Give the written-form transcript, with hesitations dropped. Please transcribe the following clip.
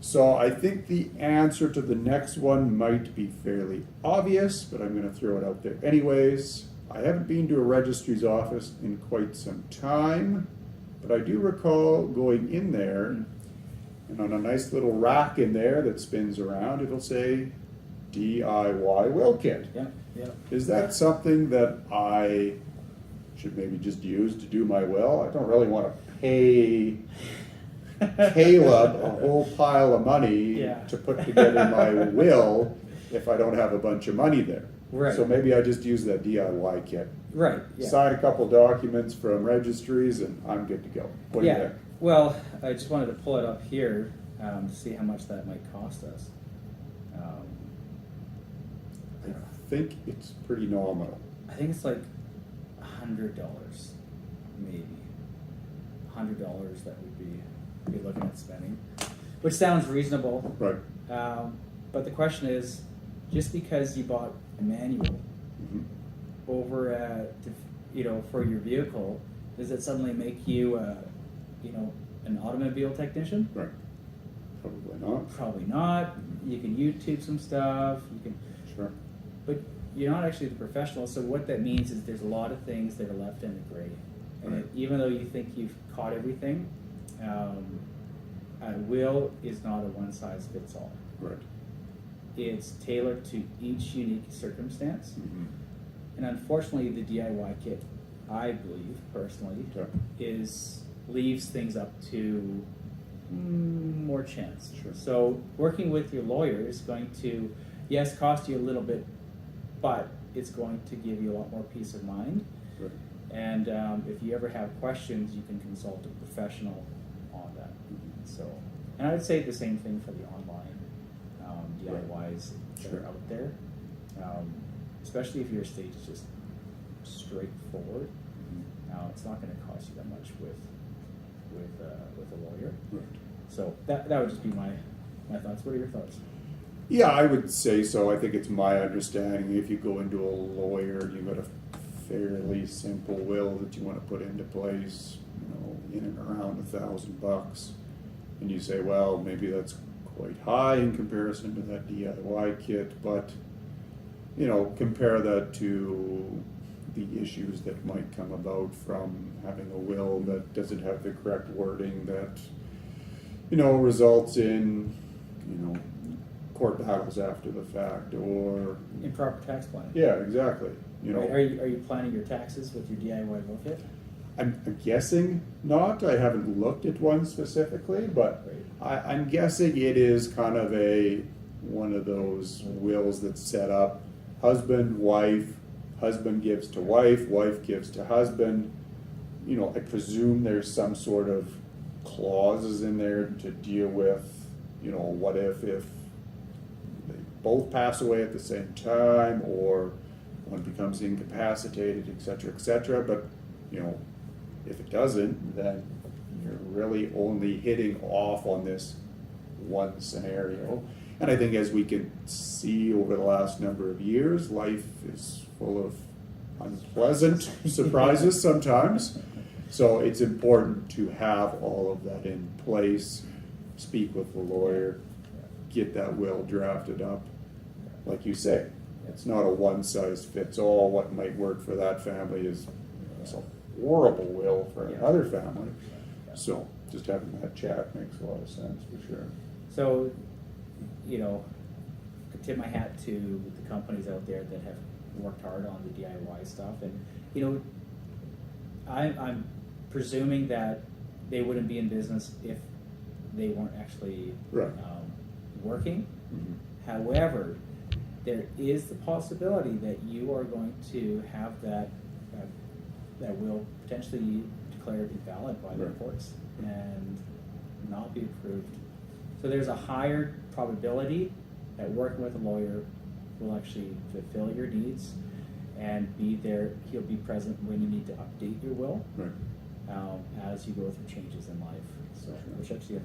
So I think the answer to the next one might be fairly obvious, but I'm going to throw it out there anyways. I haven't been to a registry's office in quite some time, but I do recall going in there, and on a nice little rack in there that spins around, it'll say DIY will kit. Yeah, yeah. Is that something that I should maybe just use to do my will? I don't really want to pay Caleb a whole pile of money Yeah. to put together my will if I don't have a bunch of money there. Right. So maybe I just use that DIY kit. Right. Yeah. Sign a couple documents from registries and I'm good to go. What do you Yeah. think? Well, I just wanted to pull it up here to see how much that might cost us. I think it's pretty nominal. I think it's like $100, maybe $100 that we'd be looking at spending, which sounds reasonable. Right. But the question is, just because you bought a manual Mhm. over, for your vehicle, does it suddenly make you, an automobile technician? Right. Probably not. Probably not. You can YouTube some stuff. You can. Sure. But you're not actually the professional, so what that means is there's a lot of things that are left in the gray. And Right. even though you think you've caught everything, a will is not a one-size-fits-all. Right. It's tailored to each unique circumstance. Mhm. And unfortunately, the DIY kit, I believe, personally, Yeah. leaves things up to more chance. Sure. So working with your lawyer is going to, yes, cost you a little bit, but it's going to give you a lot more peace of mind. Right. And if you ever have questions, you can consult a professional on that. So, and I would say the same thing for the online DIYs that Sure. are out there. Especially if your estate is just straightforward. It's not going to cost you that much with a lawyer. Right. So that would just be my thoughts. What are your thoughts? Yeah, I would say so. I think it's my understanding if you go into a lawyer, you've got a fairly simple will that you want to put into place, in and around $1,000, and you say, well, maybe that's quite high in comparison to that DIY kit, but compare that to the issues that might come about from having a will that doesn't have the correct wording that results in court battles after the fact, or Improper tax planning. yeah, exactly. Are you planning your taxes with your DIY will kit? I'm guessing not. I haven't looked at one specifically, but I'm guessing it is kind of one of those wills that's set up husband, wife, husband gives to wife, wife gives to husband. I presume there's some sort of clauses in there to deal with, what if they both pass away at the same time, or one becomes incapacitated, et cetera, but, if it doesn't, then you're really only hitting off on this one scenario. And I think as we can see over the last number of years, life is full of unpleasant surprises sometimes. So it's important to have all of that in place, speak with the lawyer, get that will drafted up. Like you say, it's not a one-size-fits-all. What might work for that family is a horrible will for another family. So just having that chat makes a lot of sense for sure. So, I tip my hat to the companies out there that have worked hard on the DIY stuff, and I'm presuming that they wouldn't be in business if they weren't actually Right. working. Mhm. However, there is the possibility that you are going to have that will potentially declared invalid by the Right. courts and not be approved. So there's a higher probability that working with a lawyer will actually fulfill your needs and be there. He'll be present when you need to update your will Right. as you go through changes in life. So, which actually